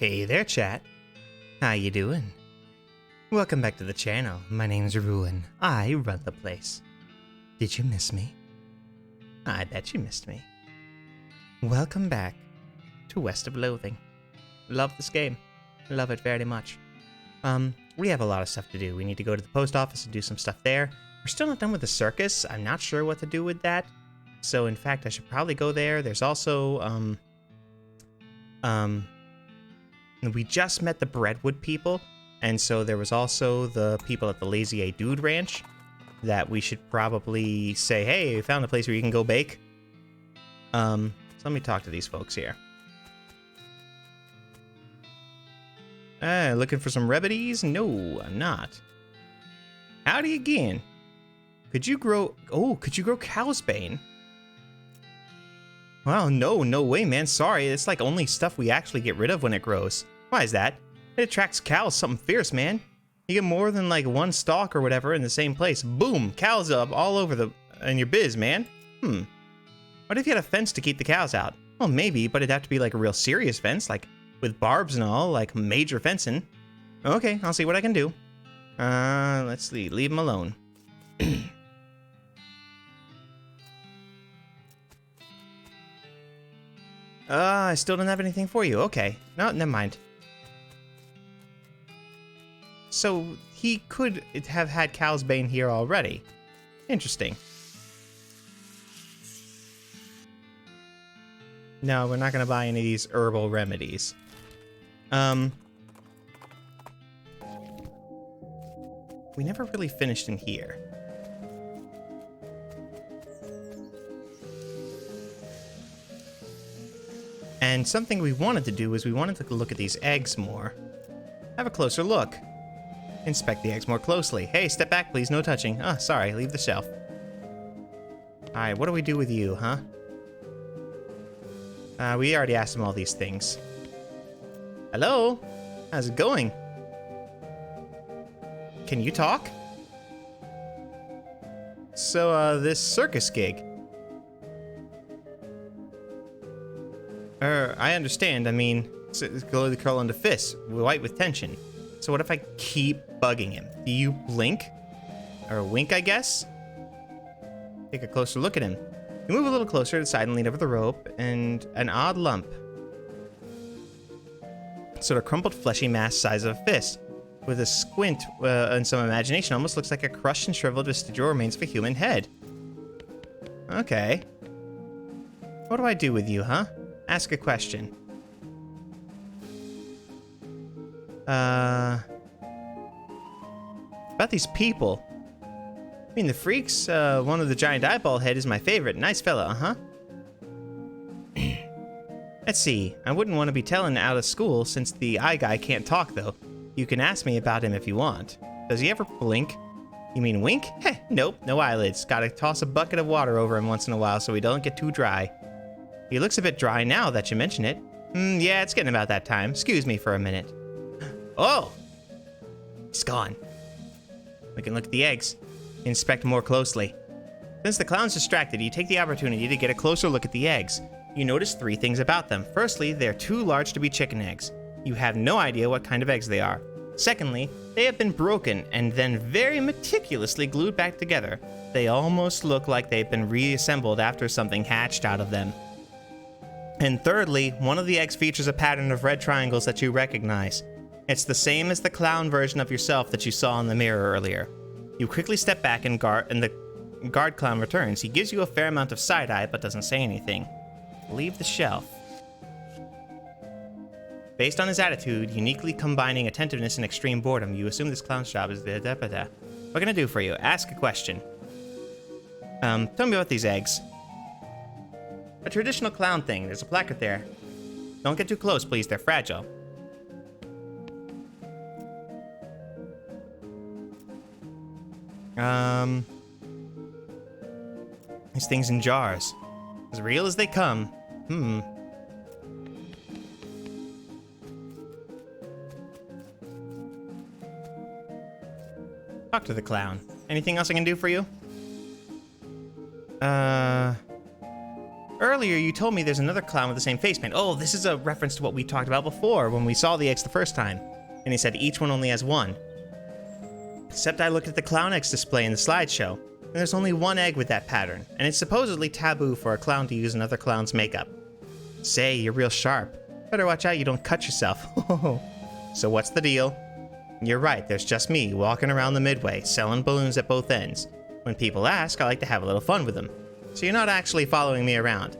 Hey there, chat. How you doing? Welcome back to the channel. My name's Ruin. I run the place. Did you miss me? I bet you missed me. Welcome back to West of Loathing. Love this game. Love it very much. We have a lot of stuff to do. We need to go to the post office and do some stuff there. We're still not done with the circus. I'm not sure what to do with that. So in fact, I should probably go there. There's also, we just met the Breadwood people, and so there was also the people at the Lazy A Dude Ranch that we should probably say, hey, we found a place where you can go bake. So let me talk to these folks here. Looking for some remedies? No, I'm not. Howdy again. Could you grow cow's bane? Well, no way, man. Sorry, it's like only stuff we actually get rid of when it grows. Why is that? It attracts cows something fierce, man. You get more than like one stalk or whatever in the same place. Boom, cows up all over in your biz, man. What if you had a fence to keep the cows out? Well, maybe, but it'd have to be like a real serious fence, like with barbs and all, like major fencing. Okay, I'll see what I can do. Let's see. Leave them alone. I still don't have anything for you. Okay. No, never mind. So, he could have had cow's bane here already. Interesting. No, we're not going to buy any of these herbal remedies. We never really finished in here. And something we wanted to do is we wanted to look at these eggs more. Have a closer look. Inspect the eggs more closely. Hey, step back, please. No touching. Oh, sorry. Leave the shelf. Alright, what do we do with you, huh? We already asked him all these things. Hello? How's it going? Can you talk? So, this circus gig. I understand. I mean, slowly curl into fists, white with tension. So what if I keep bugging him? Do you blink? Or wink, I guess? Take a closer look at him. You move a little closer to the side and lean over the rope, and an odd lump. Sort of crumpled fleshy mass size of a fist. With a squint and some imagination, almost looks like a crushed and shriveled vestigial remains of a human head. Okay. What do I do with you, huh? Ask a question. About these people. I mean, the freaks, one with the giant eyeball head is my favorite. Nice fella, uh-huh. Let's see. I wouldn't want to be telling out of school since the eye guy can't talk, though. You can ask me about him if you want. Does he ever blink? You mean wink? Heh, nope, no eyelids. Gotta toss a bucket of water over him once in a while so he don't get too dry. He looks a bit dry now that you mention it. Yeah, it's getting about that time. Excuse me for a minute. Oh! He's gone. We can look at the eggs. Inspect more closely. Since the clown's distracted, you take the opportunity to get a closer look at the eggs. You notice three things about them. Firstly, they're too large to be chicken eggs. You have no idea what kind of eggs they are. Secondly, they have been broken and then very meticulously glued back together. They almost look like they've been reassembled after something hatched out of them. And thirdly, one of the eggs features a pattern of red triangles that you recognize. It's the same as the clown version of yourself that you saw in the mirror earlier. You quickly step back and the guard clown returns. He gives you a fair amount of side-eye but doesn't say anything. Leave the shelf. Based on his attitude, uniquely combining attentiveness and extreme boredom, you assume this clown's job is What can I do for you? Ask a question. Tell me about these eggs. A traditional clown thing. There's a placard there. Don't get too close, please. They're fragile. These things in jars. As real as they come. Talk to the clown. Anything else I can do for you? Earlier, you told me there's another clown with the same face paint. Oh, this is a reference to what we talked about before when we saw the eggs the first time. And he said each one only has one. Except I looked at the clown eggs display in the slideshow, and there's only one egg with that pattern, and it's supposedly taboo for a clown to use another clown's makeup. Say, you're real sharp. Better watch out you don't cut yourself. So what's the deal? You're right, there's just me walking around the midway, selling balloons at both ends. When people ask, I like to have a little fun with them. So you're not actually following me around.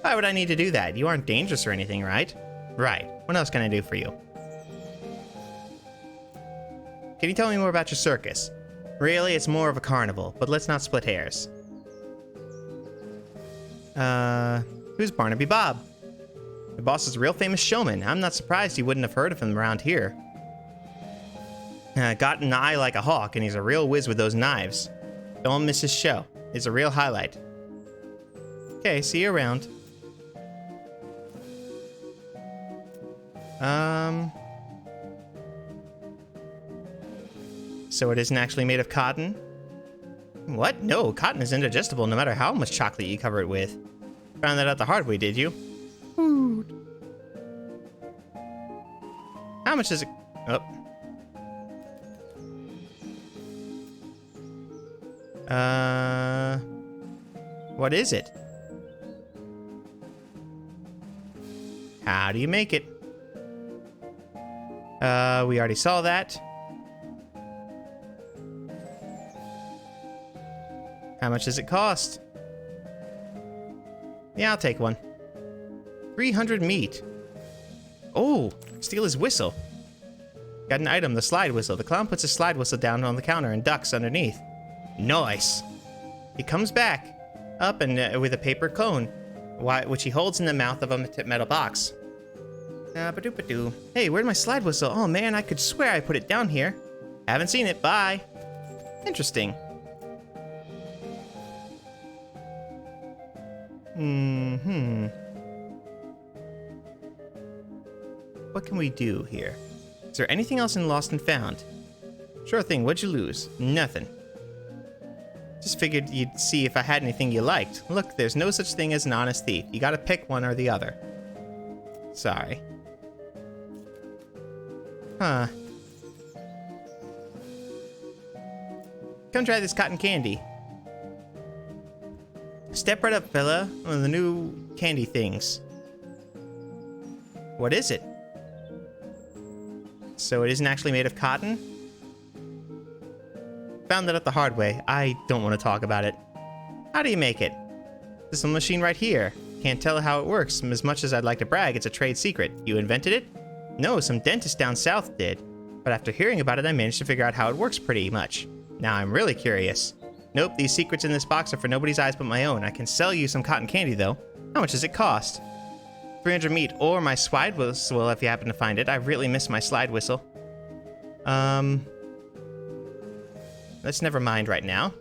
Why would I need to do that? You aren't dangerous or anything, right? Right. What else can I do for you? Can you tell me more about your circus? Really, it's more of a carnival, but let's not split hairs. Who's Barnaby Bob? The boss is a real famous showman. I'm not surprised you wouldn't have heard of him around here. Got an eye like a hawk, and he's a real whiz with those knives. Don't miss his show. It's a real highlight. Okay, see you around. So it isn't actually made of cotton? What? No, cotton is indigestible no matter how much chocolate you cover it with. Found that out the hard way, did you? Food. How much is it? Oh. What is it? How do you make it? We already saw that. How much does it cost? Yeah, I'll take one. 300 meat. Oh, steal his whistle. Got an item, the slide whistle. The clown puts his slide whistle down on the counter and ducks underneath. Nice. He comes back up and with a paper cone, which he holds in the mouth of a metal box. Ba-doop-a-doo. Hey, where'd my slide whistle? Oh man, I could swear I put it down here. Haven't seen it. Bye. Interesting. What can we do here? Is there anything else in Lost and Found? Sure thing, what'd you lose? Nothing. Just figured you'd see if I had anything you liked. Look, there's no such thing as an honest thief. You gotta pick one or the other. Sorry. Huh. Come try this cotton candy. Step right up, fella. One of the new candy things. What is it? So it isn't actually made of cotton? Found that out the hard way. I don't want to talk about it. How do you make it? This little machine right here. Can't tell how it works. As much as I'd like to brag, it's a trade secret. You invented it? No, some dentist down south did. But after hearing about it, I managed to figure out how it works pretty much. Now I'm really curious. Nope, these secrets in this box are for nobody's eyes but my own. I can sell you some cotton candy, though. How much does it cost? 300 meat, or my slide whistle if you happen to find it. I really miss my slide whistle. Let's never mind right now.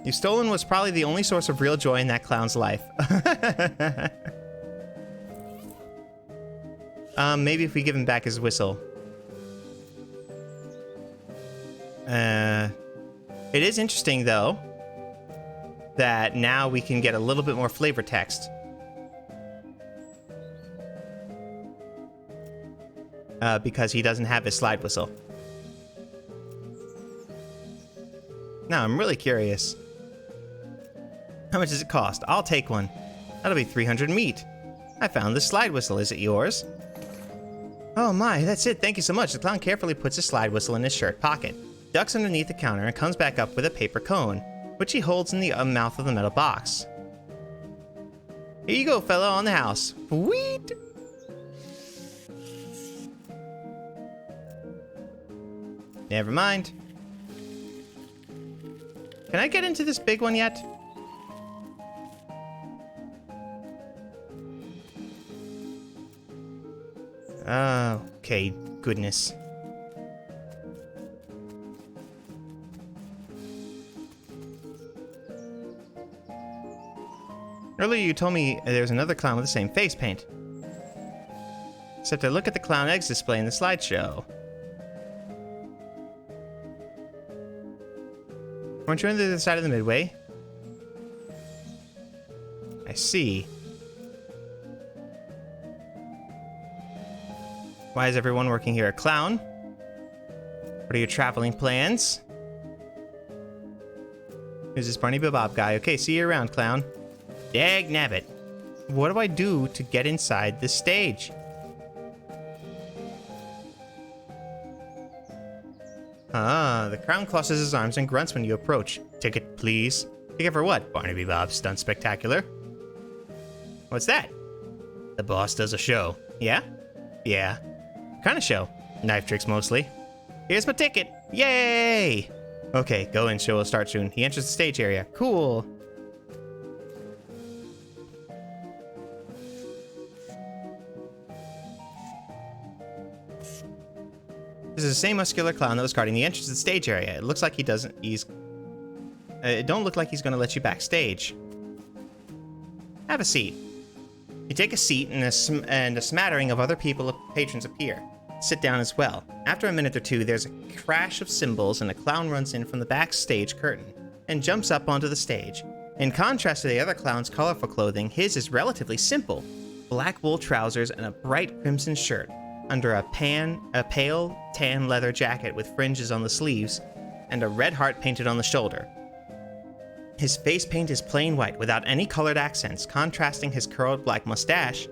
You've stolen was probably the only source of real joy in that clown's life. Maybe if we give him back his whistle. It is interesting, though, that now we can get a little bit more flavor text. Because he doesn't have his slide whistle. Now, I'm really curious. How much does it cost? I'll take one. That'll be 300 meat. I found this slide whistle. Is it yours? Oh my, that's it. Thank you so much. The clown carefully puts his slide whistle in his shirt pocket, ducks underneath the counter, and comes back up with a paper cone, which he holds in the mouth of the metal box. Here you go, fella, on the house. Sweet! Never mind. Can I get into this big one yet? Okay, goodness. Earlier you told me there's another clown with the same face paint. Except I look at the clown eggs display in the slideshow. Weren't you on the other side of the midway? I see. Why is everyone working here? A clown? What are your traveling plans? Who's this Barnaby Bob guy? Okay, see you around, clown. Dag nabbit. What do I do to get inside this stage? Ah, the clown crosses his arms and grunts when you approach. Ticket, please. Ticket for what? Barnaby Bob's Stunt Spectacular. What's that? The boss does a show. Yeah? Yeah. What kind of show? Knife tricks mostly. Here's my ticket. Yay! Okay, go in. Show will start soon. He enters the stage area. Cool. This is the same muscular clown that was guarding the entrance to the stage area. It looks like he doesn't. It don't look like he's going to let you backstage. Have a seat. You take a seat, and a smattering of other patrons appear. Sit down as well. After a minute or two, there's a crash of cymbals, and a clown runs in from the backstage curtain and jumps up onto the stage. In contrast to the other clown's colorful clothing, his is relatively simple: black wool trousers and a bright crimson shirt, under a pale tan leather jacket with fringes on the sleeves, and a red heart painted on the shoulder. His face paint is plain white without any colored accents, contrasting his curled black mustache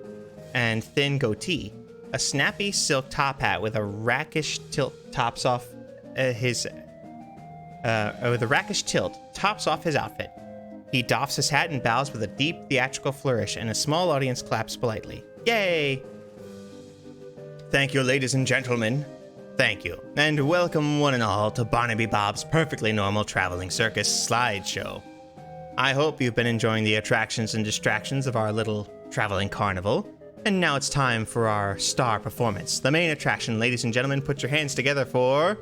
and thin goatee. A snappy silk top hat with a rakish tilt tops off his outfit. He doffs his hat and bows with a deep theatrical flourish, and a small audience claps politely. Yay! Thank you, ladies and gentlemen. Thank you, and welcome one and all to Barnaby Bob's Perfectly Normal Traveling Circus slideshow. I hope you've been enjoying the attractions and distractions of our little traveling carnival. And now it's time for our star performance. The main attraction, ladies and gentlemen, put your hands together for...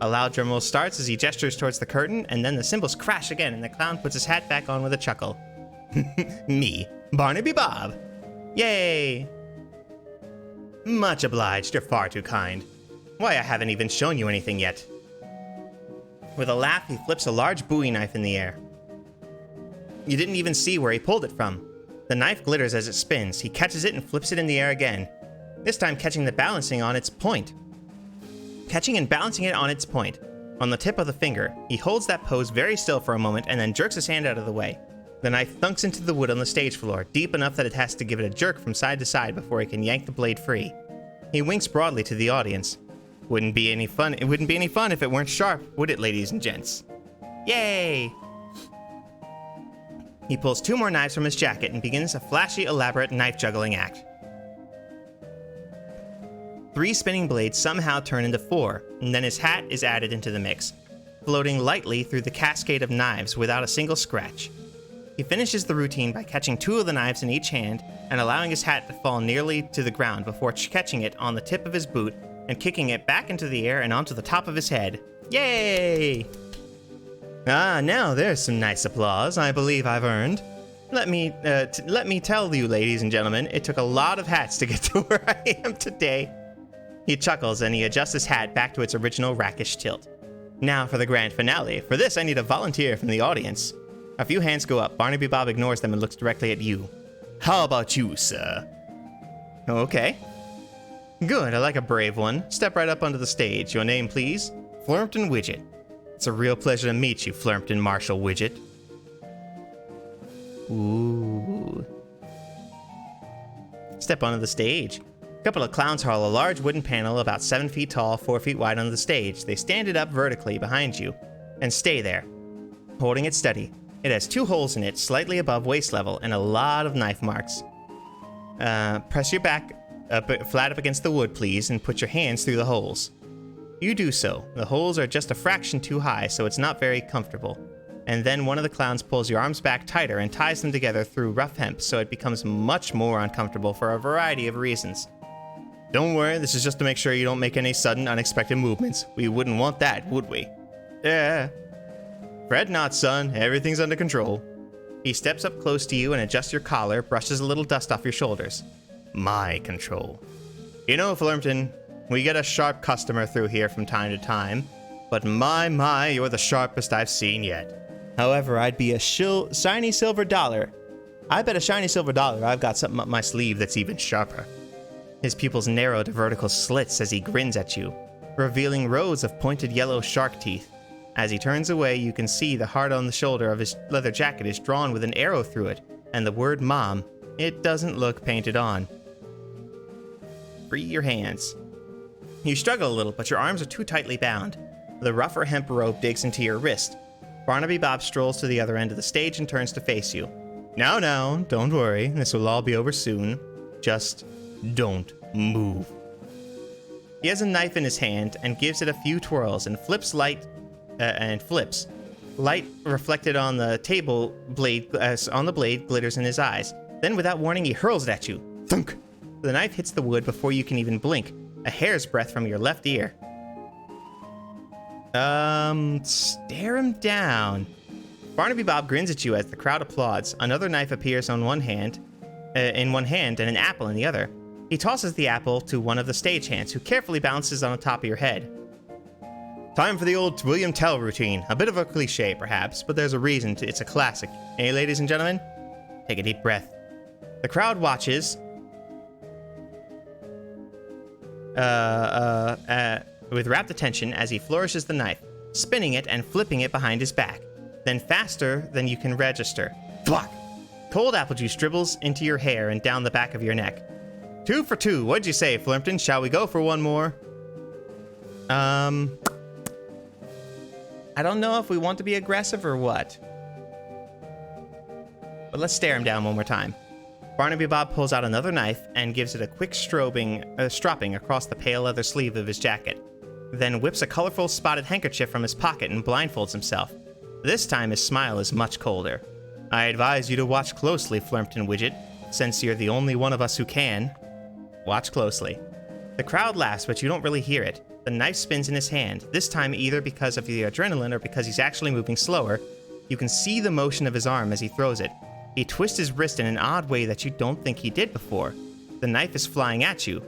A loud drum roll starts as he gestures towards the curtain, and then the cymbals crash again, and the clown puts his hat back on with a chuckle. Me, Barnaby Bob. Yay! Much obliged, you're far too kind. Why, I haven't even shown you anything yet. With a laugh, he flips a large Bowie knife in the air. You didn't even see where he pulled it from. The knife glitters as it spins. He catches it and flips it in the air again, this time catching the balancing on its point. Catching and balancing it on its point, on the tip of the finger. He holds that pose very still for a moment and then jerks his hand out of the way. The knife thunks into the wood on the stage floor, deep enough that it has to give it a jerk from side to side before he can yank the blade free. He winks broadly to the audience. It wouldn't be any fun if it weren't sharp, would it, ladies and gents? Yay! He pulls two more knives from his jacket and begins a flashy, elaborate knife juggling act. 3 spinning blades somehow turn into 4, and then his hat is added into the mix, floating lightly through the cascade of knives without a single scratch. He finishes the routine by catching 2 of the knives in each hand and allowing his hat to fall nearly to the ground before catching it on the tip of his boot and kicking it back into the air and onto the top of his head. Yay! Ah, now there's some nice applause I believe I've earned. Let me tell you, ladies and gentlemen, it took a lot of hats to get to where I am today. He chuckles and he adjusts his hat back to its original rakish tilt. Now for the grand finale. For this, I need a volunteer from the audience. A few hands go up. Barnaby Bob ignores them and looks directly at you. How about you, sir? Okay. Good, I like a brave one. Step right up onto the stage. Your name, please? Flurmpton Widget. It's a real pleasure to meet you, Flurmpton Marshall Widget. Ooh. Step onto the stage. A couple of clowns haul a large wooden panel about 7 feet tall, 4 feet wide onto the stage. They stand it up vertically behind you and stay there, holding it steady. It has 2 holes in it, slightly above waist level, and a lot of knife marks. Press your back flat up against the wood, please, and put your hands through the holes. You do so. The holes are just a fraction too high, so it's not very comfortable. And then one of the clowns pulls your arms back tighter and ties them together through rough hemp, so it becomes much more uncomfortable for a variety of reasons. Don't worry, this is just to make sure you don't make any sudden, unexpected movements. We wouldn't want that, would we? Yeah. Fret not, son. Everything's under control. He steps up close to you and adjusts your collar, brushes a little dust off your shoulders. My control. You know, Flurmpton, we get a sharp customer through here from time to time. but my, you're the sharpest I've seen yet. However, I'd be a shiny silver dollar. I bet a shiny silver dollar I've got something up my sleeve that's even sharper. His pupils narrow to vertical slits as he grins at you, revealing rows of pointed yellow shark teeth. As he turns away, you can see the heart on the shoulder of his leather jacket is drawn with an arrow through it, and the word Mom. It doesn't look painted on. Free your hands. You struggle a little, but your arms are too tightly bound. The rougher hemp rope digs into your wrist. Barnaby Bob strolls to the other end of the stage and turns to face you. Now, don't worry. This will all be over soon. Just don't move. He has a knife in his hand and gives it a few twirls and flips. Light reflected on the table blade glitters in his eyes. Then, without warning, he hurls it at you. Thunk! The knife hits the wood before you can even blink, a hair's breadth from your left ear. Stare him down. Barnaby Bob grins at you as the crowd applauds. Another knife appears in one hand, and an apple in the other. He tosses the apple to one of the stagehands, who carefully balances on the top of your head. Time for the old William Tell routine. A bit of a cliche, perhaps, but there's a reason it's a classic. Eh, ladies and gentlemen? Take a deep breath. The crowd watches with rapt attention as he flourishes the knife, spinning it and flipping it behind his back. Then faster than you can register. Thwack! Cold apple juice dribbles into your hair and down the back of your neck. 2 for 2. What'd you say, Flimpton? Shall we go for one more? I don't know if we want to be aggressive or what. But let's stare him down one more time. Barnaby Bob pulls out another knife and gives it a quick stropping across the pale leather sleeve of his jacket. Then whips a colorful spotted handkerchief from his pocket and blindfolds himself. This time his smile is much colder. I advise you to watch closely, Flimpton Widget, since you're the only one of us who can. Watch closely. The crowd laughs, but you don't really hear it. The knife spins in his hand, this time either because of the adrenaline or because he's actually moving slower. You can see the motion of his arm as he throws it. He twists his wrist in an odd way that you don't think he did before. The knife is flying at you.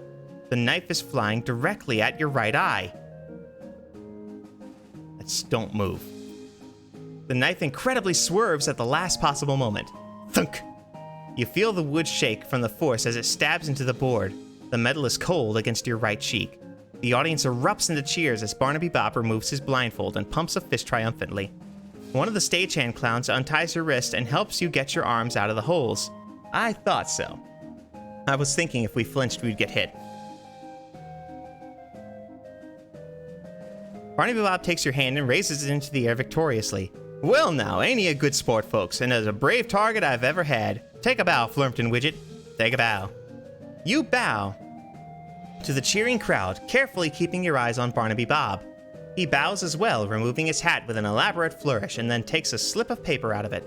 The knife is flying directly at your right eye. Don't move. The knife incredibly swerves at the last possible moment. Thunk! You feel the wood shake from the force as it stabs into the board. The metal is cold against your right cheek. The audience erupts into cheers as Barnaby Bob removes his blindfold and pumps a fist triumphantly. One of the stagehand clowns unties your wrist and helps you get your arms out of the holes. I thought so. I was thinking if we flinched, we'd get hit. Barnaby Bob takes your hand and raises it into the air victoriously. Well now, ain't he a good sport, folks, and as a brave target I've ever had. Take a bow, Flimpton Widget. Take a bow. You bow to the cheering crowd, carefully keeping your eyes on Barnaby Bob. He bows as well, removing his hat with an elaborate flourish, and then takes a slip of paper out of it.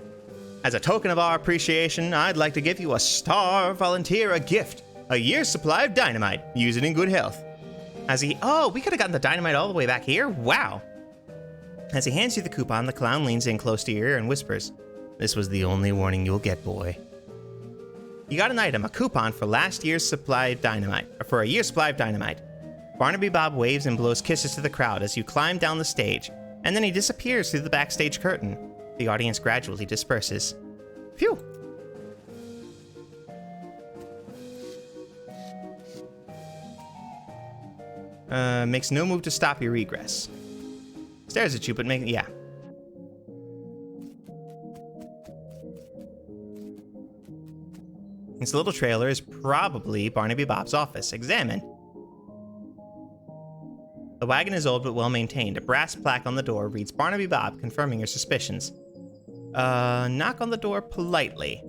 As a token of our appreciation, I'd like to give you a star volunteer a gift. A year's supply of dynamite. Use it in good health. Oh, we could have gotten the dynamite all the way back here? Wow. As he hands you the coupon, the clown leans in close to your ear and whispers, "This was the only warning you'll get, boy." You got an item, a coupon for a year's supply of dynamite. Barnaby Bob waves and blows kisses to the crowd as you climb down the stage, and then he disappears through the backstage curtain. The audience gradually disperses. Phew! Makes no move to stop your regress. Stares at you, but yeah. This little trailer is probably Barnaby Bob's office. Examine. The wagon is old but well maintained. A brass plaque on the door reads Barnaby Bob, confirming your suspicions. Knock on the door politely.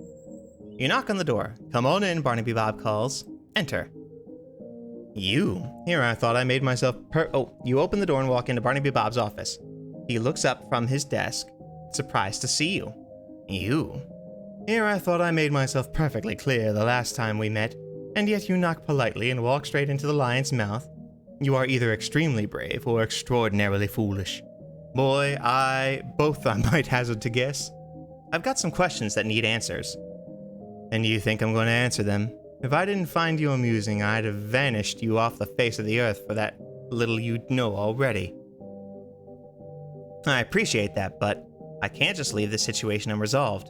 You knock on the door. Come on in, Barnaby Bob calls. Enter. You? Here, I thought I made myself you open the door and walk into Barnaby Bob's office. He looks up from his desk, surprised to see you. You? Here, I thought I made myself perfectly clear the last time we met, and yet you knock politely and walk straight into the lion's mouth. You are either extremely brave or extraordinarily foolish. Boy, both I might hazard to guess. I've got some questions that need answers. And you think I'm going to answer them? If I didn't find you amusing, I'd have vanished you off the face of the earth for that little you know already. I appreciate that, but I can't just leave this situation unresolved.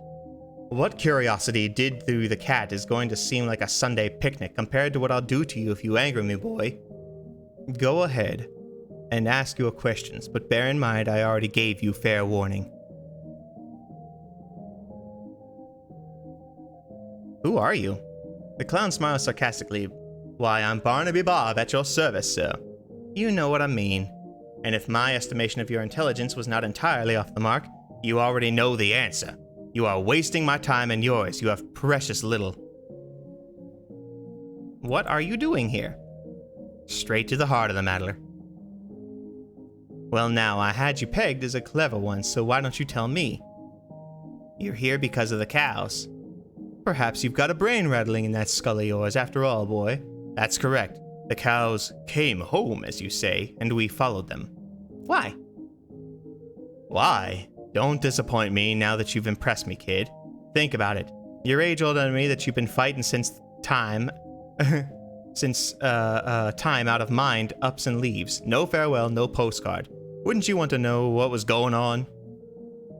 What curiosity did through the cat is going to seem like a Sunday picnic compared to what I'll do to you if you anger me, boy. Go ahead and ask your questions, but bear in mind I already gave you fair warning. Who are you? The clown smiles sarcastically. Why, I'm Barnaby Bob at your service, sir. You know what I mean. And if my estimation of your intelligence was not entirely off the mark, you already know the answer. You are wasting my time and yours. You have precious little. What are you doing here? Straight to the heart of the matter. Well, now, I had you pegged as a clever one, so why don't you tell me? You're here because of the cows. Perhaps you've got a brain rattling in that skull of yours after all, boy. That's correct. The cows came home, as you say, and we followed them. Why? Why? Don't disappoint me now that you've impressed me, kid. Think about it. Your age-old enemy that you've been fighting since time... time out of mind ups and leaves. No farewell, no postcard. Wouldn't you want to know what was going on?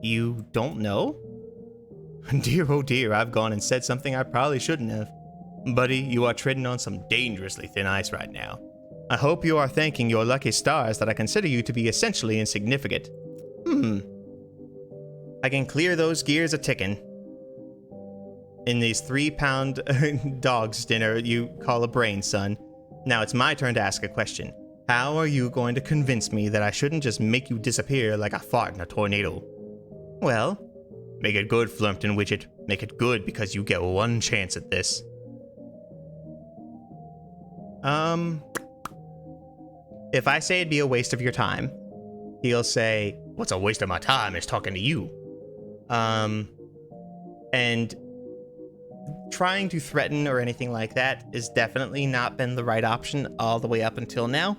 You don't know? Dear, oh dear, I've gone and said something I probably shouldn't have. Buddy, you are treading on some dangerously thin ice right now. I hope you are thanking your lucky stars that I consider you to be essentially insignificant. I can clear those gears a-ticking. In these 3-pound dog's dinner you call a brain, son. Now it's my turn to ask a question. How are you going to convince me that I shouldn't just make you disappear like a fart in a tornado? Well, make it good, Flumpton Widget. Make it good because you get one chance at this. If I say it'd be a waste of your time, he'll say, what's a waste of my time is talking to you. And trying to threaten or anything like that has definitely not been the right option all the way up until now.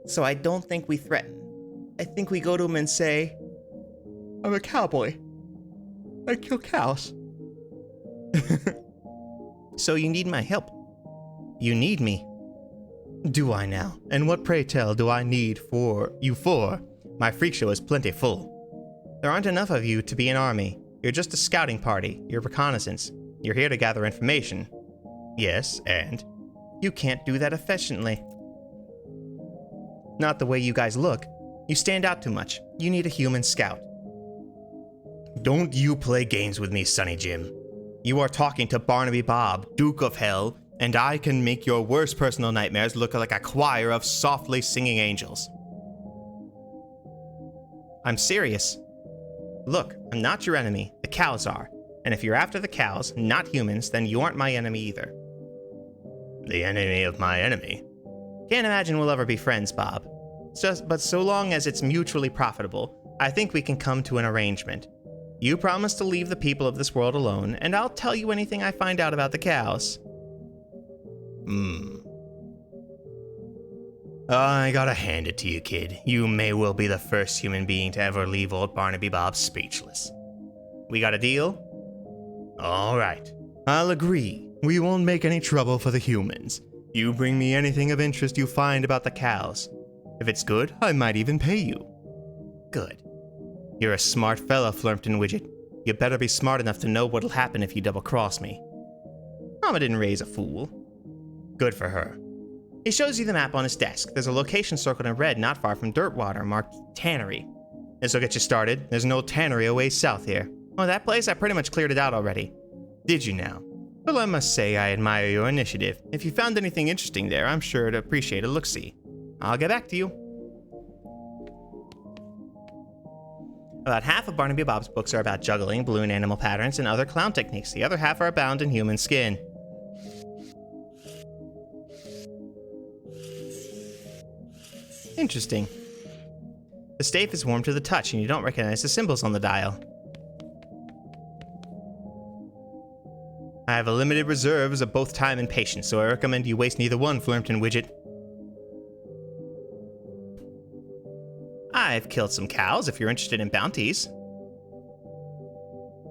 So I don't think we threaten. I think we go to him and say, I'm a cowboy. I kill cows. So you need my help. You need me. Do I now? And what, pray tell, do I need you for? My freak show is plenty full. There aren't enough of you to be an army. You're just a scouting party. You're reconnaissance. You're here to gather information. Yes, and? You can't do that efficiently. Not the way you guys look. You stand out too much. You need a human scout. Don't you play games with me, Sonny Jim. You are talking to Barnaby Bob, Duke of Hell, and I can make your worst personal nightmares look like a choir of softly singing angels. I'm serious. Look, I'm not your enemy. The cows are. And if you're after the cows, not humans, then you aren't my enemy either. The enemy of my enemy? Can't imagine we'll ever be friends, Bob. But so long as it's mutually profitable, I think we can come to an arrangement. You promise to leave the people of this world alone, and I'll tell you anything I find out about the cows. I gotta hand it to you, kid. You may well be the first human being to ever leave old Barnaby Bob speechless. We got a deal? All right. I'll agree. We won't make any trouble for the humans. You bring me anything of interest you find about the cows. If it's good, I might even pay you. Good. You're a smart fella, Flumpton Widget. You better be smart enough to know what'll happen if you double-cross me. Mama didn't raise a fool. Good for her. He shows you the map on his desk. There's a location circled in red not far from Dirtwater, marked Tannery. This'll get you started. There's an old tannery a ways south here. Oh, that place? I pretty much cleared it out already. Did you now? Well, I must say I admire your initiative. If you found anything interesting there, I'm sure to appreciate a look-see. I'll get back to you. About half of Barnaby Bob's books are about juggling, balloon animal patterns, and other clown techniques. The other half are bound in human skin. Interesting. The staff is warm to the touch, and you don't recognize the symbols on the dial. I have a limited reserves of both time and patience, so I recommend you waste neither one, Flumpton Widget. I've killed some cows if you're interested in bounties.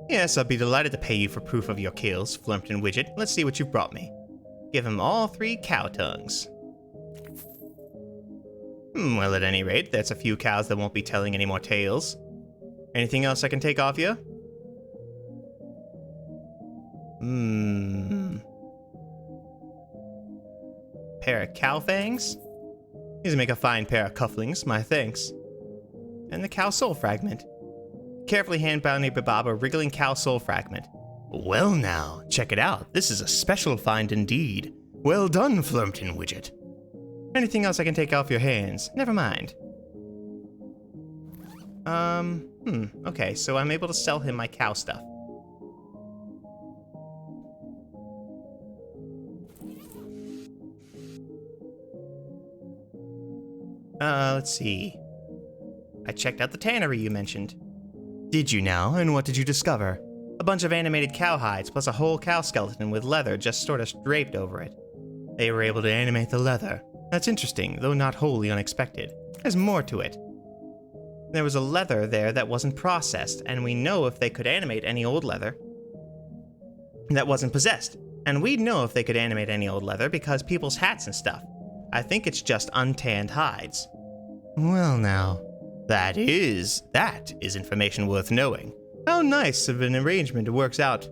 Yes, I'll be delighted to pay you for proof of your kills, Flumpton Widget. Let's see what you've brought me. Give him all 3 cow tongues. Well, at any rate, that's a few cows that won't be telling any more tales. Anything else I can take off you? Pair of cow fangs? These make a fine pair of cufflinks, my thanks. And the cow soul fragment. Carefully hand-bound Bob a wriggling cow soul fragment. Well now, check it out. This is a special find indeed. Well done, Flirmton Widget. Anything else I can take off your hands? Never mind. Okay, so I'm able to sell him my cow stuff. Let's see. I checked out the tannery you mentioned. Did you now? And what did you discover? A bunch of animated cow hides, plus a whole cow skeleton with leather just sort of draped over it. They were able to animate the leather. That's interesting, though not wholly unexpected. There's more to it. There was a leather there that wasn't processed, and we know if they could animate any old leather that wasn't possessed. And we'd know if they could animate any old leather because people's hats and stuff. I think it's just untanned hides. Well now, that is information worth knowing. How nice of an arrangement it works out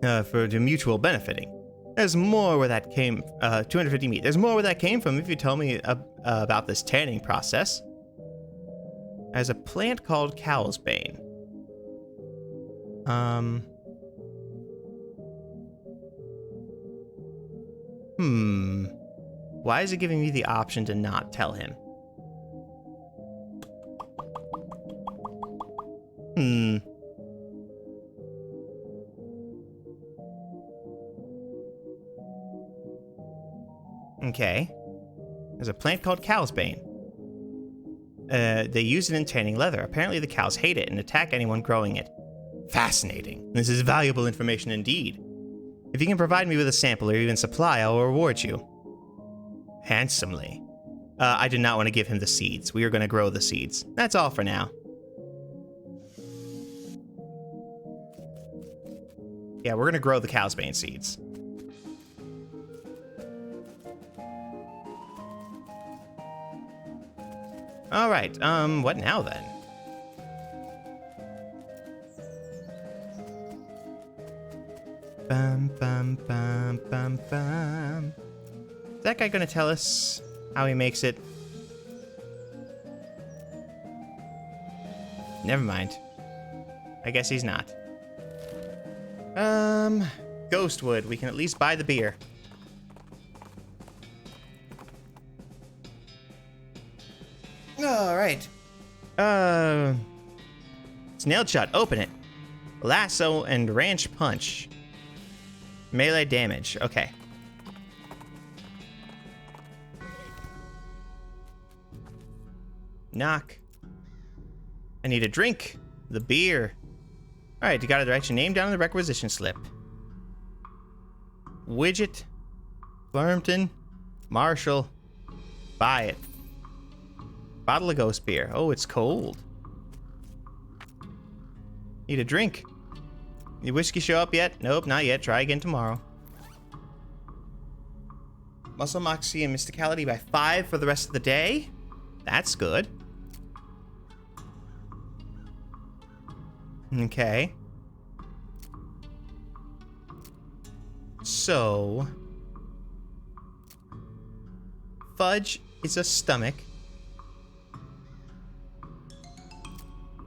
for the mutual benefiting. There's more where that came, 250 meat. There's more where that came from if you tell me about this tanning process. There's a plant called Cow's Bane. Why is it giving me the option to not tell him? Okay. There's a plant called Cow's Bane. They use it in tanning leather. Apparently the cows hate it and attack anyone growing it. Fascinating. This is valuable information indeed. If you can provide me with a sample or even supply, I will reward you. Handsomely. I did not want to give him the seeds. We are going to grow the seeds. That's all for now. Yeah, we're going to grow the Cow's Bane seeds. All right, what now then? Bum, bum, bum, bum, bum. Is that guy gonna tell us how he makes it? Never mind. I guess he's not. Ghostwood. We can at least buy the beer. All right. Snail shot. Open it. Lasso and ranch punch. Melee damage. Okay. Knock. I need a drink. The beer. All right, you got to write your name down on the requisition slip. Widget. Flirmton. Marshall. Buy it. Bottle of ghost beer. Oh, it's cold. Need a drink. Your whiskey show up yet? Nope, not yet. Try again tomorrow. Muscle Moxie and Mysticality by 5 for the rest of the day. That's good. Okay. So... Fudge is a stomach.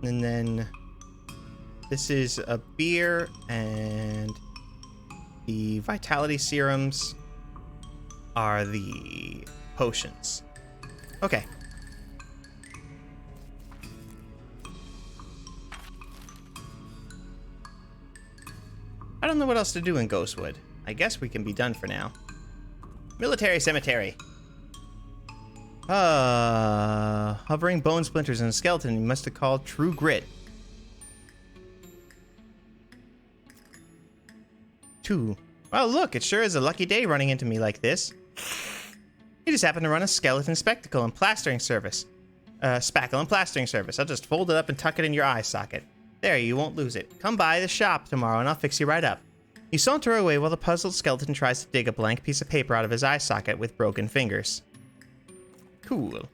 And then... This is a beer, and the vitality serums are the potions. Okay. I don't know what else to do in Ghostwood. I guess we can be done for now. Military cemetery. Hovering bone splinters and a skeleton you must have called True Grit. 2. Well, look, it sure is a lucky day running into me like this. You just happen to run a skeleton spectacle and plastering service. Spackle and plastering service. I'll just fold it up and tuck it in your eye socket. There, you won't lose it. Come by the shop tomorrow and I'll fix you right up. You saunter away while the puzzled skeleton tries to dig a blank piece of paper out of his eye socket with broken fingers. Cool.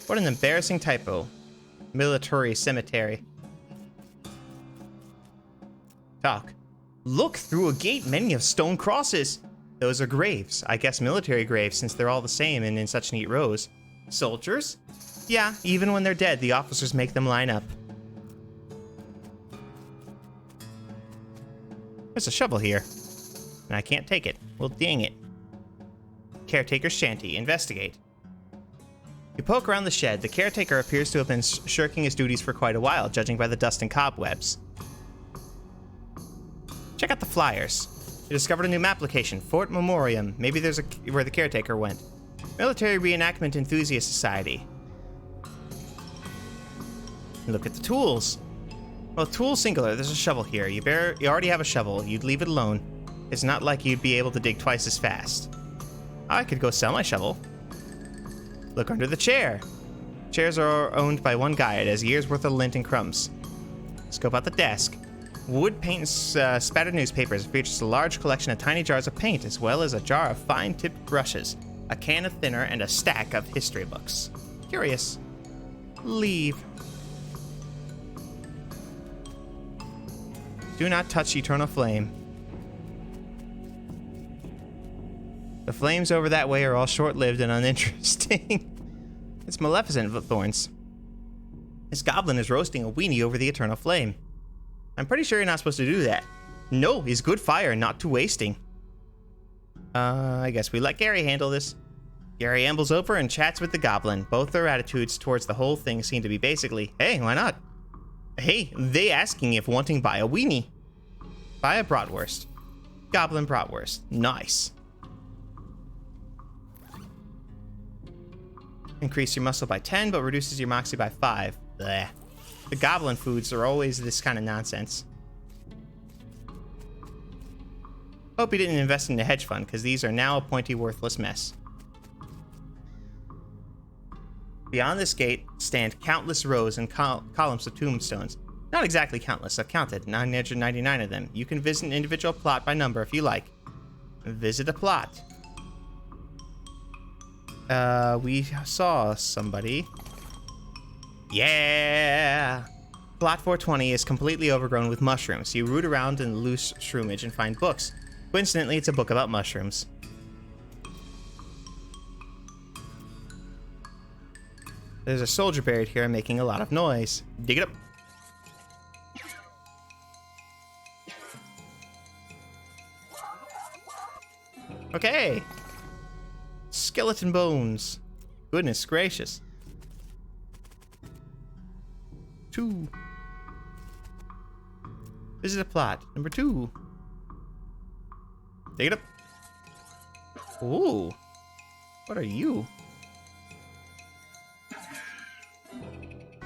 What an embarrassing typo. Military cemetery. Talk. Look through a gate, many of stone crosses. Those are graves. I guess military graves, since they're all the same and in such neat rows. Soldiers? Yeah, even when they're dead, the officers make them line up. There's a shovel here, and I can't take it. Well, dang it. Caretaker's shanty. Investigate. You poke around the shed. The caretaker appears to have been shirking his duties for quite a while, judging by the dust and cobwebs. Check out the flyers. You discovered a new map location, Fort Memoriam. Maybe there's where the caretaker went. Military Reenactment Enthusiast Society. Look at the tools. Well, tool singular. There's a shovel here. You already have a shovel. You'd leave it alone. It's not like you'd be able to dig twice as fast. I could go sell my shovel. Look under the chair. Chairs are owned by one guy. It has years worth of lint and crumbs. Scope out the desk. Wood, paint, and spattered newspapers. It features a large collection of tiny jars of paint, as well as a jar of fine-tipped brushes, a can of thinner, and a stack of history books. Curious. Leave. Do not touch eternal flame. The flames over that way are all short-lived and uninteresting. It's Maleficent thorns. This goblin is roasting a weenie over the eternal flame. I'm pretty sure you're not supposed to do that. No, he's good fire, not too wasting. I guess we let Gary handle this. Gary ambles over and chats with the goblin. Both their attitudes towards the whole thing seem to be basically, hey, why not? Hey, they asking if wanting buy a weenie. Buy a bratwurst. Goblin bratwurst. Nice. Increase your muscle by 10, but reduces your moxie by 5. Blech. The goblin foods are always this kind of nonsense. Hope he didn't invest in the hedge fund, because these are now a pointy, worthless mess. Beyond this gate stand countless rows and columns of tombstones. Not exactly countless, I've counted 999 of them. You can visit an individual plot by number if you like. Visit a plot. We saw somebody. Yeah! Plot 420 is completely overgrown with mushrooms. You root around in loose shroomage and find books. Coincidentally, it's a book about mushrooms. There's a soldier buried here making a lot of noise. Dig it up. Okay. Skeleton bones. Goodness gracious. 2. Visit a plot. Number 2. Dig it up. Ooh. What are you?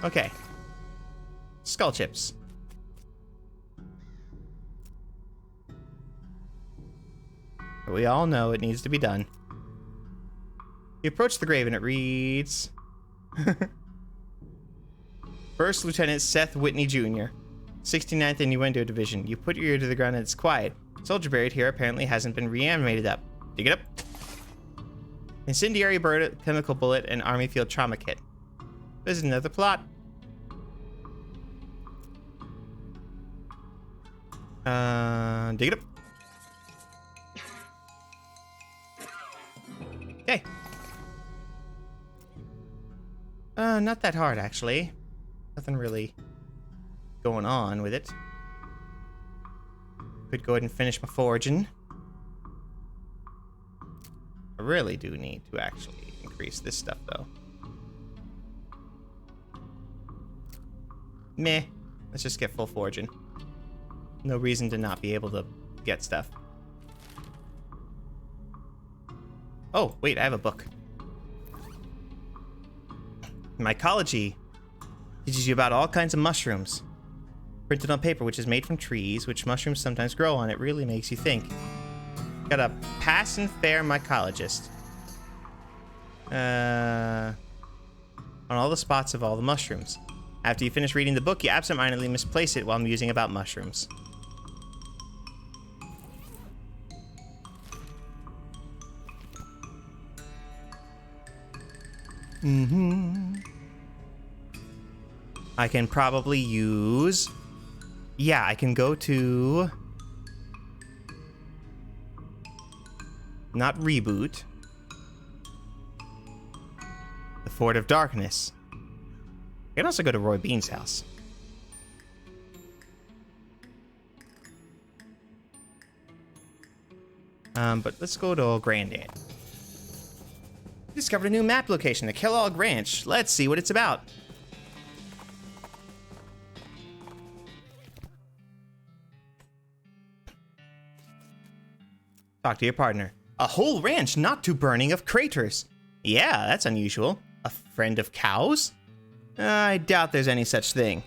Okay. Skull chips. We all know it needs to be done. You approach the grave and it reads... First Lieutenant Seth Whitney Jr., 69th Innuendo Division. You put your ear to the ground and it's quiet. Soldier buried here apparently hasn't been reanimated up. Dig it up. Incendiary bird, chemical bullet, and army field trauma kit. There's another plot. Dig it up. Okay. Not that hard, actually. Nothing really going on with it. Could go ahead and finish my foraging. I really do need to actually increase this stuff, though. Meh. Let's just get full foraging. No reason to not be able to get stuff. Oh, wait, I have a book. Mycology teaches you about all kinds of mushrooms. Printed on paper, which is made from trees, which mushrooms sometimes grow on. It really makes you think. Got a pass and fair mycologist. On all the spots of all the mushrooms. After you finish reading the book, you absentmindedly misplace it while musing about mushrooms. I can probably use... Yeah, I can go to... Not reboot. The Fort of Darkness. I can also go to Roy Bean's house. But let's go to Old Granddad. We discovered a new map location, the Kellogg Ranch. Let's see what it's about. Talk to your partner. A whole ranch not to burning of craters. Yeah, that's unusual. A friend of cows? I doubt there's any such thing.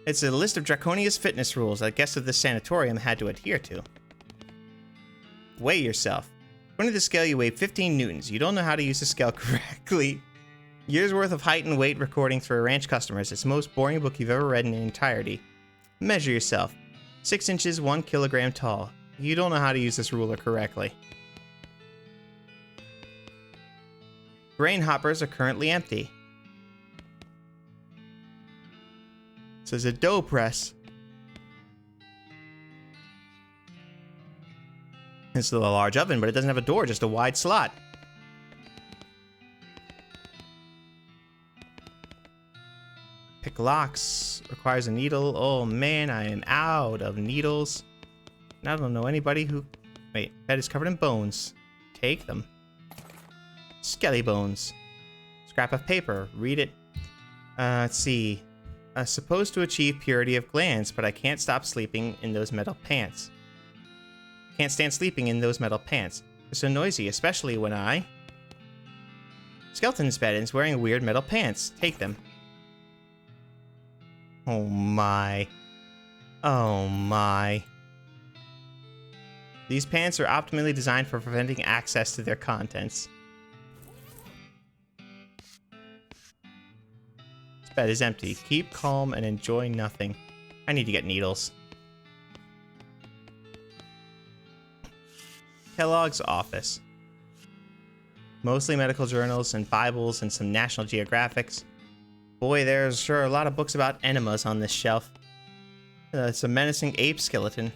It's a list of draconian fitness rules that guests of this sanatorium had to adhere to. Weigh yourself. According to the scale, you weigh 15 newtons. You don't know how to use the scale correctly. Years worth of height and weight recordings for ranch customers. It's the most boring book you've ever read in entirety. Measure yourself. 6 inches, 1 kilogram tall. You don't know how to use this ruler correctly. Grain hoppers are currently empty. It says a dough press. It's a large oven, but it doesn't have a door, just a wide slot. Pick locks. Requires a needle. Oh man, I am out of needles. And I don't know anybody who... Wait, bed is covered in bones. Take them. Skelly bones. Scrap of paper. Read it. Let's see. Supposed to achieve purity of glands, but I can't stop sleeping in those metal pants. Can't stand sleeping in those metal pants. They're so noisy, especially when I... Skeleton's bed is wearing weird metal pants. Take them. Oh my. Oh my. These pants are optimally designed for preventing access to their contents. This bed is empty. Keep calm and enjoy nothing. I need to get needles. Kellogg's office. Mostly medical journals and Bibles and some National Geographics. Boy, there's sure a lot of books about enemas on this shelf. It's a menacing ape skeleton.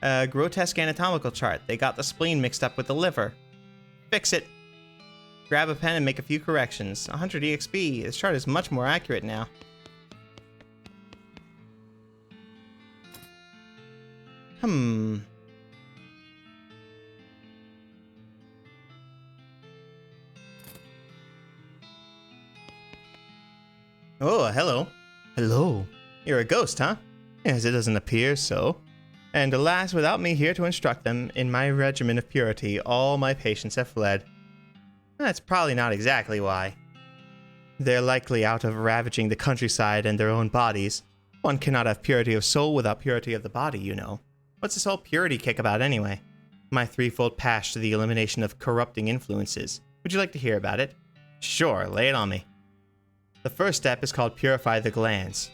A grotesque anatomical chart. They got the spleen mixed up with the liver. Fix it. Grab a pen and make a few corrections. 100 EXP. This chart is much more accurate now. Oh, hello. Hello. You're a ghost, huh? Yes, it doesn't appear so. And alas, without me here to instruct them in my regimen of purity, all my patients have fled. That's probably not exactly why. They're likely out of ravaging the countryside and their own bodies. One cannot have purity of soul without purity of the body, you know. What's this whole purity kick about anyway? My threefold path to the elimination of corrupting influences. Would you like to hear about it? Sure, lay it on me. The first step is called Purify the Glands.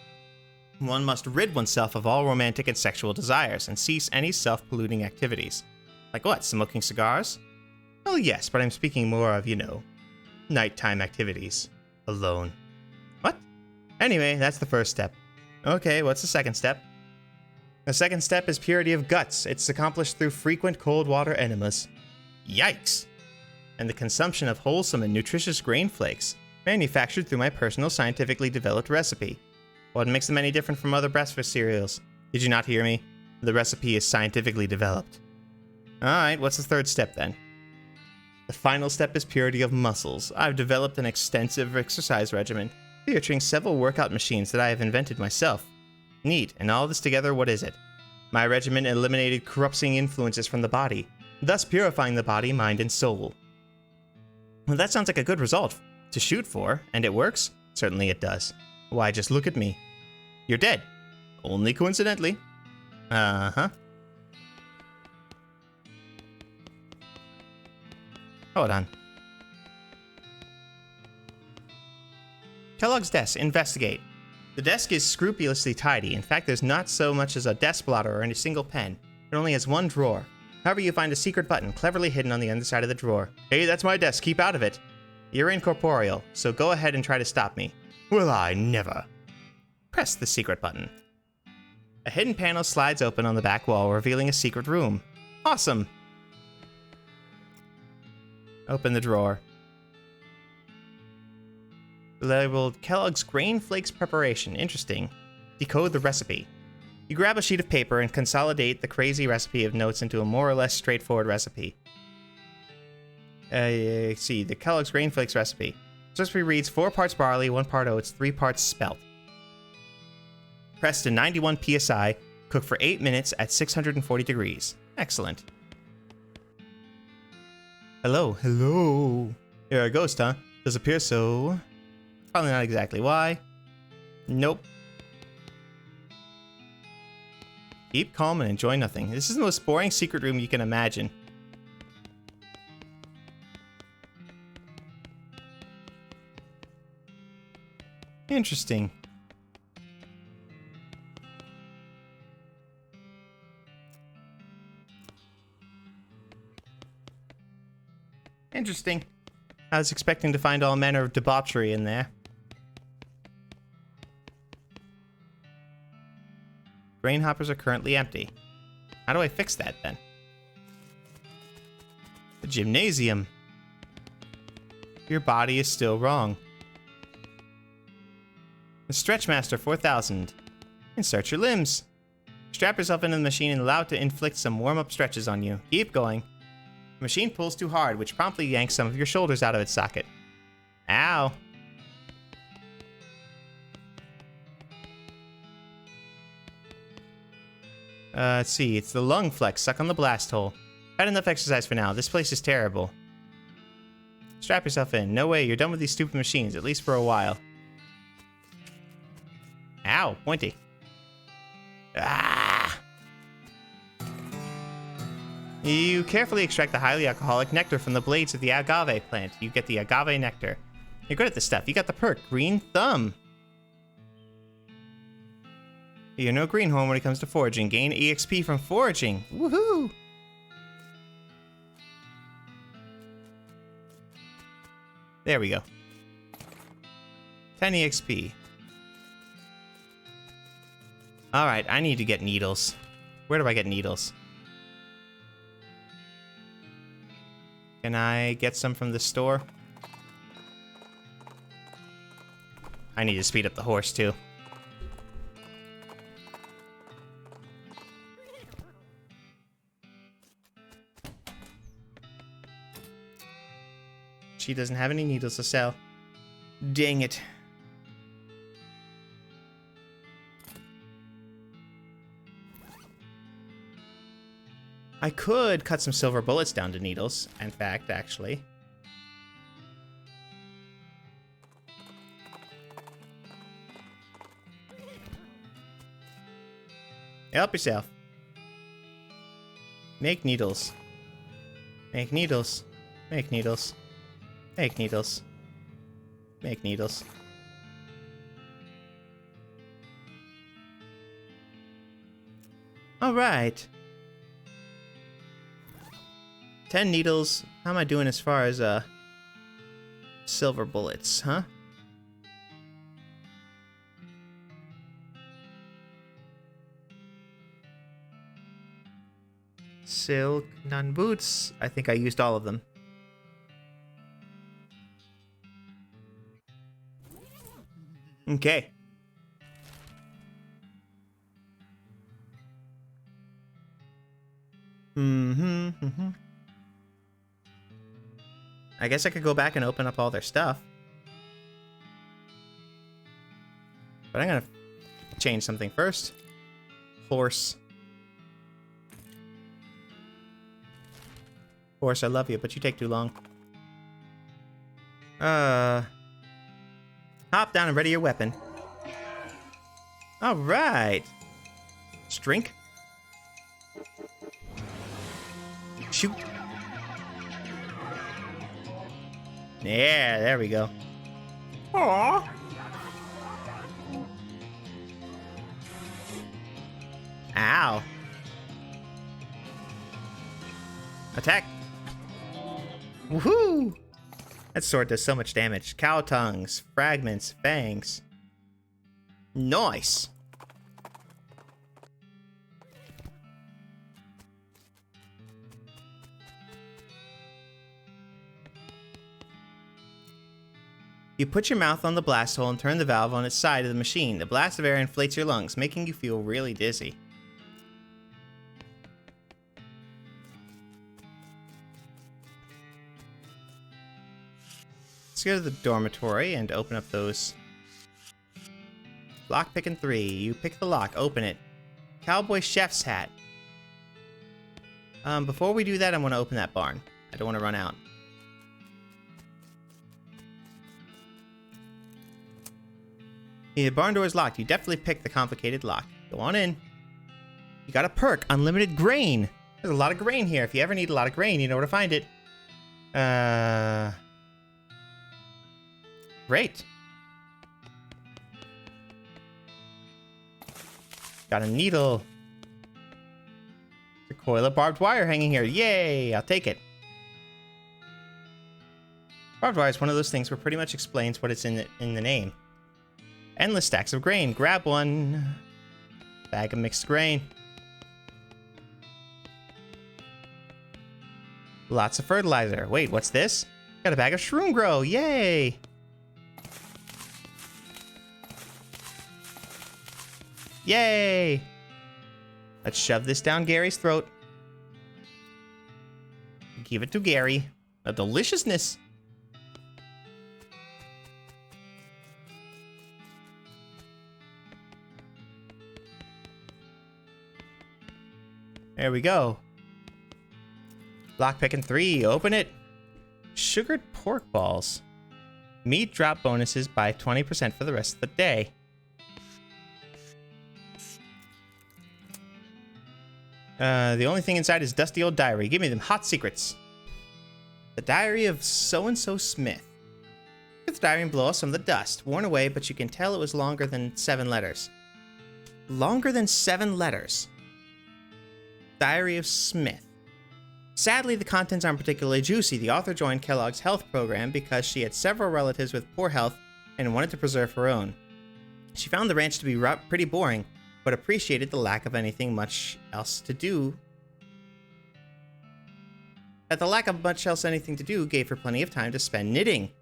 One must rid oneself of all romantic and sexual desires and cease any self-polluting activities. Like what, smoking cigars? Well, yes, but I'm speaking more of, you know, nighttime activities. Alone. What? Anyway, that's the first step. Okay, what's the second step? The second step is purity of guts. It's accomplished through frequent cold water enemas. Yikes! And the consumption of wholesome and nutritious grain flakes, manufactured through my personal scientifically developed recipe. What makes them any different from other breakfast cereals? Did you not hear me? The recipe is scientifically developed. Alright, what's the third step then? The final step is purity of muscles. I've developed an extensive exercise regimen, featuring several workout machines that I have invented myself. Neat, and all this together, what is it? My regimen eliminated corrupting influences from the body, thus purifying the body, mind, and soul. Well, that sounds like a good result to shoot for, and it works? Certainly it does. Why, just look at me. You're dead. Only coincidentally. Uh-huh. Hold on. Kellogg's desk. Investigate. The desk is scrupulously tidy. In fact, there's not so much as a desk blotter or any single pen. It only has one drawer. However, you find a secret button cleverly hidden on the underside of the drawer. Hey, that's my desk. Keep out of it. You're incorporeal, so go ahead and try to stop me. Will I never. Press the secret button. A hidden panel slides open on the back wall, revealing a secret room. Awesome. Open the drawer. Labeled Kellogg's Grain Flakes Preparation. Interesting. Decode the recipe. You grab a sheet of paper and consolidate the crazy recipe of notes into a more or less straightforward recipe. See, the Kellogg's Grain Flakes recipe. This recipe reads 4 parts barley, 1 part oats, 3 parts spelt. Press to 91 psi, cook for 8 minutes at 640 degrees. Excellent. Hello, hello. You're a ghost, huh? Does appear so. Probably not exactly. Why? Nope. Keep calm and enjoy nothing. This is the most boring secret room you can imagine. Interesting. Interesting. I was expecting to find all manner of debauchery in there. Grain hoppers are currently empty. How do I fix that then? The gymnasium. Your body is still wrong. The Stretchmaster 4000. Insert your limbs. Strap yourself into the machine and allow it to inflict some warm-up stretches on you. Keep going. The machine pulls too hard, which promptly yanks some of your shoulders out of its socket. Ow. Let's see. It's the lung flex. Suck on the blast hole. Had enough exercise for now. This place is terrible. Strap yourself in. No way. You're done with these stupid machines, at least for a while. Ow. Pointy. Ah! You carefully extract the highly alcoholic nectar from the blades of the agave plant. You get the agave nectar. You're good at this stuff. You got the perk. Green thumb. You're no greenhorn when it comes to foraging. Gain EXP from foraging. Woohoo! There we go. 10 EXP. Alright, I need to get needles. Where do I get needles? Can I get some from the store? I need to speed up the horse, too. She doesn't have any needles to sell. Dang it. I could cut some silver bullets down to needles, in fact, actually. Help yourself. Make needles. Make needles. Make needles. Make needles. Make needles. Alright. 10 needles. How am I doing as far as, silver bullets, huh? Silk, none boots. I think I used all of them. Okay. I guess I could go back and open up all their stuff. But I'm gonna change something first. Horse. Horse, I love you, but you take too long. Hop down and ready your weapon. Alright. Drink. Shoot. Yeah, there we go. Aww. Ow. Attack! Woohoo! That sword does so much damage. Cow tongues, fragments, fangs. Nice! You put your mouth on the blast hole and turn the valve on its side of the machine. The blast of air inflates your lungs, making you feel really dizzy. Let's go to the dormitory and open up those. Lock picking 3. You pick the lock, open it. Cowboy chef's hat. Before we do that, I'm going to open that barn. I don't want to run out. The barn door is locked. You definitely picked the complicated lock. Go on in. You got a perk, unlimited grain. There's a lot of grain here. If you ever need a lot of grain, you know where to find it. Great. Got a needle. A coil of barbed wire hanging here. Yay! I'll take it. Barbed wire is one of those things where pretty much explains what it's in the name. Endless stacks of grain. Grab one. Bag of mixed grain. Lots of fertilizer. Wait, what's this? Got a bag of shroom grow. Yay! Yay! Let's shove this down Gary's throat. Give it to Gary. A deliciousness. There we go. Lockpicking 3, open it. Sugared pork balls. Meat drop bonuses by 20% for the rest of the day. The only thing inside is dusty old diary. Give me them hot secrets. The diary of so-and-so Smith. Look at the diary and blow off some of the dust. Worn away, but you can tell it was longer than 7 letters. Longer than 7 letters. Diary of Smith. Sadly, the contents aren't particularly juicy. The author joined Kellogg's health program because she had several relatives with poor health and wanted to preserve her own. She found the ranch to be pretty boring, but appreciated the lack of anything much else to do. That the lack of much else anything to do gave her plenty of time to spend knitting,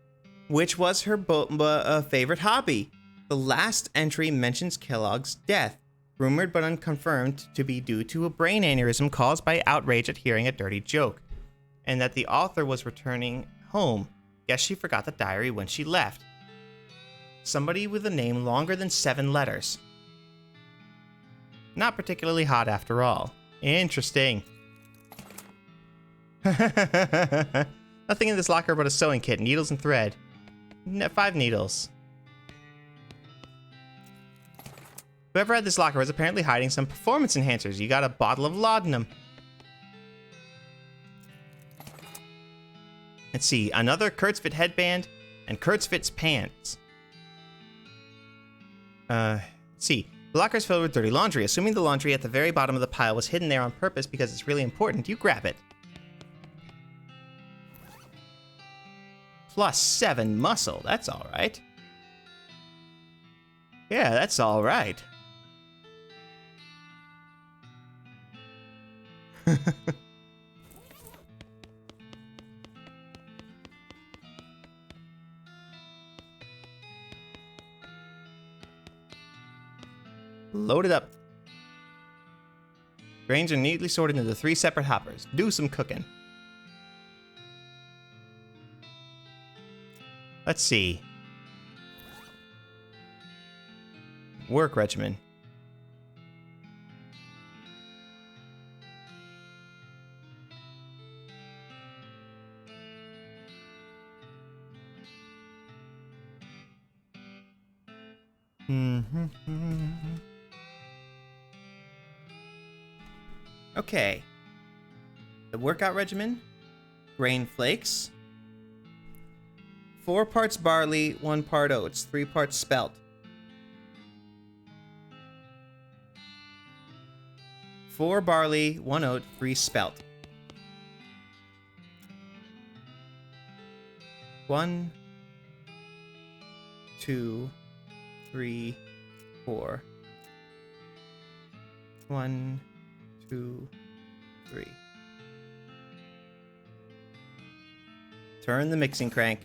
which was her favorite hobby. The last entry mentions Kellogg's death, rumored but unconfirmed to be due to a brain aneurysm caused by outrage at hearing a dirty joke, and that the author was returning home. Guess she forgot the diary when she left. Somebody with a name longer than 7 letters. Not particularly hot after all. Interesting. Nothing in this locker but a sewing kit, needles and thread. 5 needles. Whoever had this locker was apparently hiding some performance enhancers. You got a bottle of laudanum. Let's see, another Kurtzfit headband and Kurtzfit's pants. Let's see. The locker is filled with dirty laundry. Assuming the laundry at the very bottom of the pile was hidden there on purpose because it's really important, you grab it. Plus 7 muscle. That's alright. Yeah, that's alright. Load it up. Grains are neatly sorted into 3 separate hoppers. Do some cooking. Let's see. Work regimen. Okay. The workout regimen. Grain flakes. 4 parts barley, 1 part oats, 3 parts spelt. 4 barley, 1 oat, 3 spelt. 1, 2, 3, 4. 1, 2, 3. Turn the mixing crank.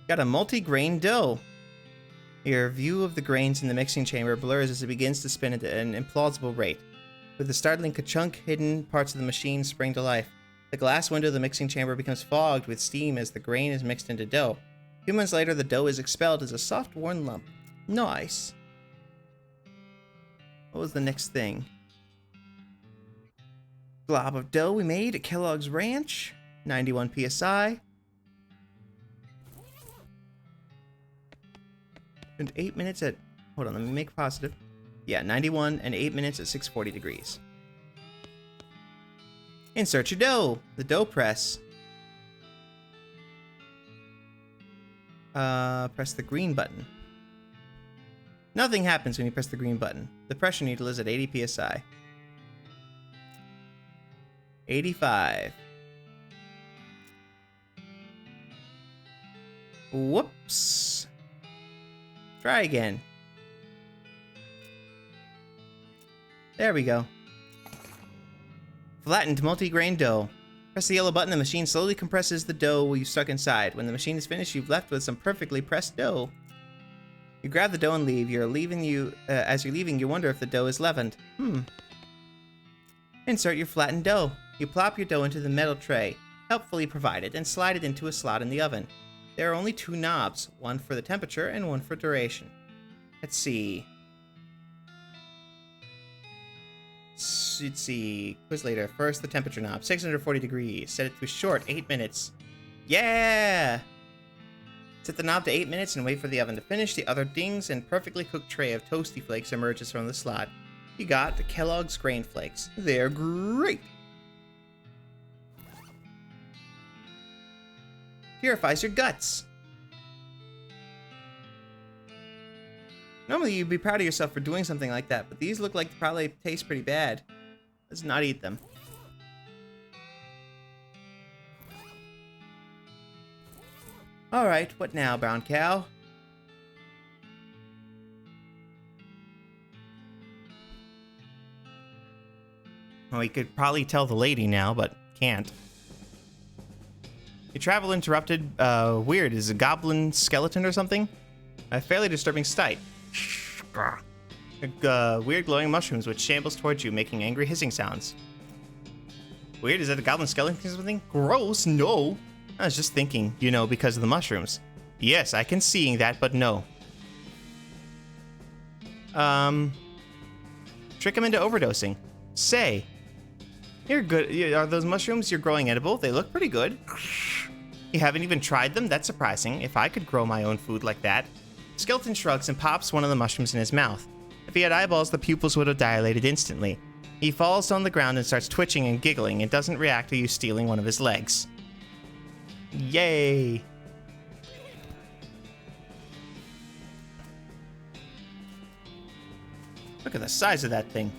Got a multi-grain dough. Your view of the grains in the mixing chamber blurs as it begins to spin at an implausible rate. With the startling ka-chunk, hidden parts of the machine spring to life. The glass window of the mixing chamber becomes fogged with steam as the grain is mixed into dough. A few minutes later, the dough is expelled as a soft, worn lump. Nice. What was the next thing? Glob of dough we made at Kellogg's Ranch. 91 PSI. And 8 minutes at... Hold on, let me make positive. Yeah, 91 and 8 minutes at 640 degrees. Insert your dough. The dough press. Press the green button. Nothing happens when you press the green button. The pressure needle is at 80 PSI. 85. Whoops. Try again. There we go. Flattened multi-grain dough. Press the yellow button, the machine slowly compresses the dough you stuck inside. When the machine is finished, you've left with some perfectly pressed dough. You grab the dough and leave. As you're leaving, you wonder if the dough is leavened. Insert your flattened dough. You plop your dough into the metal tray, helpfully provided, and slide it into a slot in the oven. There are only 2 knobs, one for the temperature and one for duration. Let's see. Let's see. Quiz later. First, the temperature knob. 640 degrees. Set it to short. 8 minutes. Yeah! Set the knob to 8 minutes and wait for the oven to finish. The other dings and perfectly cooked tray of toasty flakes emerges from the slot. You got the Kellogg's Grain Flakes. They're great! Purifies your guts. Normally you'd be proud of yourself for doing something like that, but these look like they probably taste pretty bad. Let's not eat them. Alright, what now, brown cow? Well, we could probably tell the lady now, but can't. Your travel interrupted. Weird. Is a goblin skeleton or something? A fairly disturbing sight. Weird glowing mushrooms which shambles towards you, making angry hissing sounds. Weird. Is that a goblin skeleton or something? Gross. No. I was just thinking, you know, because of the mushrooms. Yes, I can see that, but no. Trick him into overdosing. Say. You're good. Are those mushrooms you're growing edible? They look pretty good. You haven't even tried them? That's surprising. If I could grow my own food like that. Skeleton shrugs and pops one of the mushrooms in his mouth. If he had eyeballs, the pupils would have dilated instantly. He falls on the ground and starts twitching and giggling and doesn't react to you stealing one of his legs. Yay! Look at the size of that thing.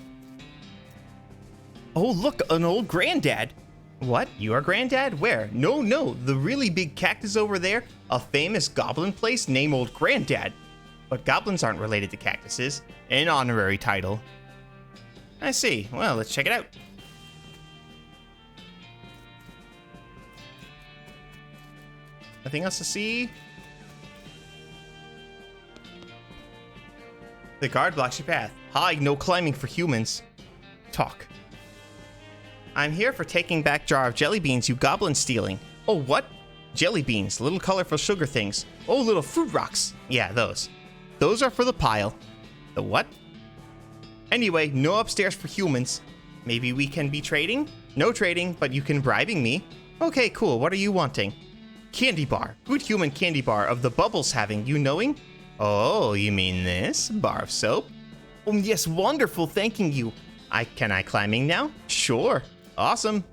Oh, look, an old granddad. What? You are granddad? Where? No, the really big cactus over there? A famous goblin place named Old Granddad. But goblins aren't related to cactuses. An honorary title. I see. Well, let's check it out. Nothing else to see? The guard blocks your path. Hi, no climbing for humans. Talk. I'm here for taking back jar of jelly beans you goblin stealing. Oh, what? Jelly beans, little colorful sugar things. Oh, little fruit rocks. Yeah, those. Those are for the pile. The what? Anyway, no upstairs for humans. Maybe we can be trading? No trading, but you can bribing me. Okay, cool. What are you wanting? Candy bar. Good human candy bar of the bubbles having, you knowing? Oh, you mean this? Bar of soap? Oh, yes, wonderful. Thanking you. Can I climbing now? Sure. Awesome.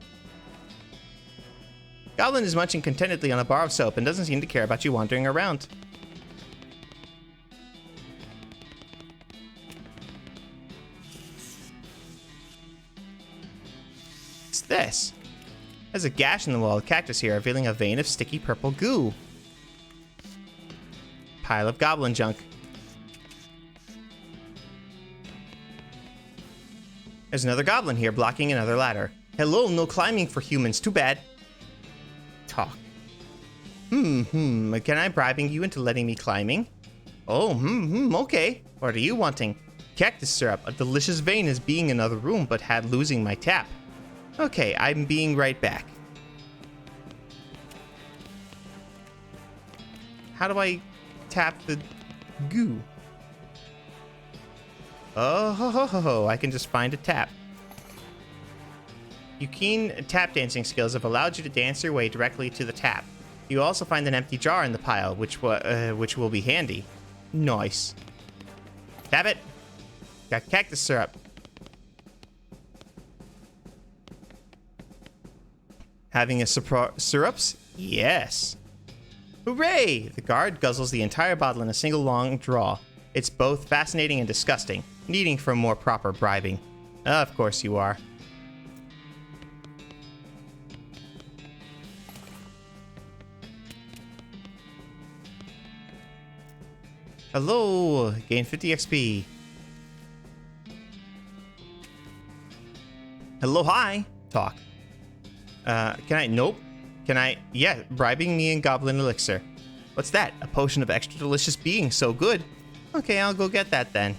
Goblin is munching contentedly on a bar of soap and doesn't seem to care about you wandering around. What's this? There's a gash in the wall of cactus here, revealing a vein of sticky purple goo. pile of goblin junk. There's another goblin here blocking another ladder. Hello, no climbing for humans. Too bad. Talk. Can I bribing you into letting me climbing? Oh, okay. What are you wanting? Cactus syrup. A delicious vein is being in another room, but had losing my tap. Okay, I'm being right back. How do I tap the goo? Oh, I can just find a tap. Your keen tap dancing skills have allowed you to dance your way directly to the tap. You also find an empty jar in the pile, which will be handy. Nice. Tap it. Got cactus syrup. Having a syrups? Yes. Hooray! The guard guzzles the entire bottle in a single long draw. It's both fascinating and disgusting, needing for more proper bribing. Of course you are. Hello! Gain 50 XP. Hello, hi! Talk. Can I? Nope. Can I? Yeah, bribing me in Goblin Elixir. What's that? A potion of extra delicious being. So good. Okay, I'll go get that then.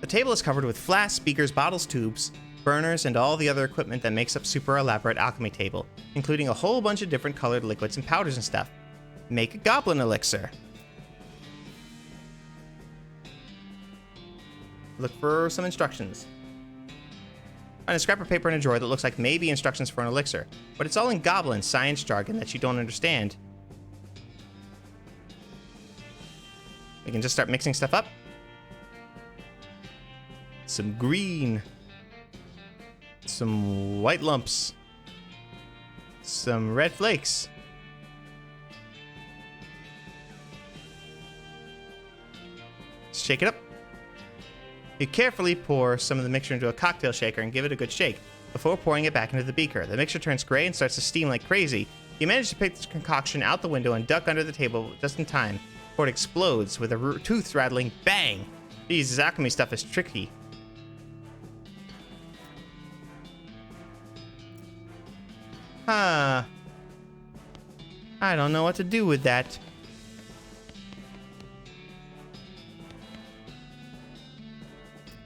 The table is covered with flasks, speakers, bottles, tubes, burners, and all the other equipment that makes up super elaborate alchemy table, including a whole bunch of different colored liquids and powders and stuff. Make a Goblin Elixir. Look for some instructions. Find a scrap of paper in a drawer that looks like maybe instructions for an elixir, but it's all in goblin science jargon that you don't understand. We can just start mixing stuff up. Some green. Some white lumps. Some red flakes. Shake it up. You carefully pour some of the mixture into a cocktail shaker and give it a good shake before pouring it back into the beaker. The mixture turns gray and starts to steam like crazy. You manage to pick this concoction out the window and duck under the table just in time before it explodes with a tooth-rattling bang. Geez, this alchemy stuff is tricky. I don't know what to do with that.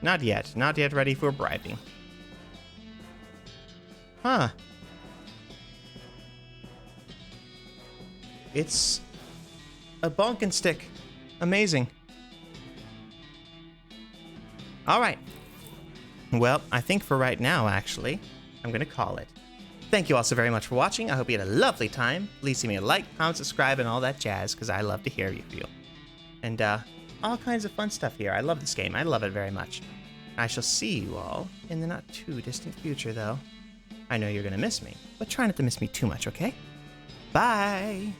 Not yet. Not yet ready for bribing. Huh. It's a bonkin' stick. Amazing. Alright. Well, I think for right now, actually, I'm going to call it. Thank you all so very much for watching. I hope you had a lovely time. Please leave me a like, comment, subscribe, and all that jazz, because I love to hear you feel. And, all kinds of fun stuff here. I love this game. I love it very much. I shall see you all in the not too distant future, though. I know you're going to miss me, but try not to miss me too much, okay? Bye!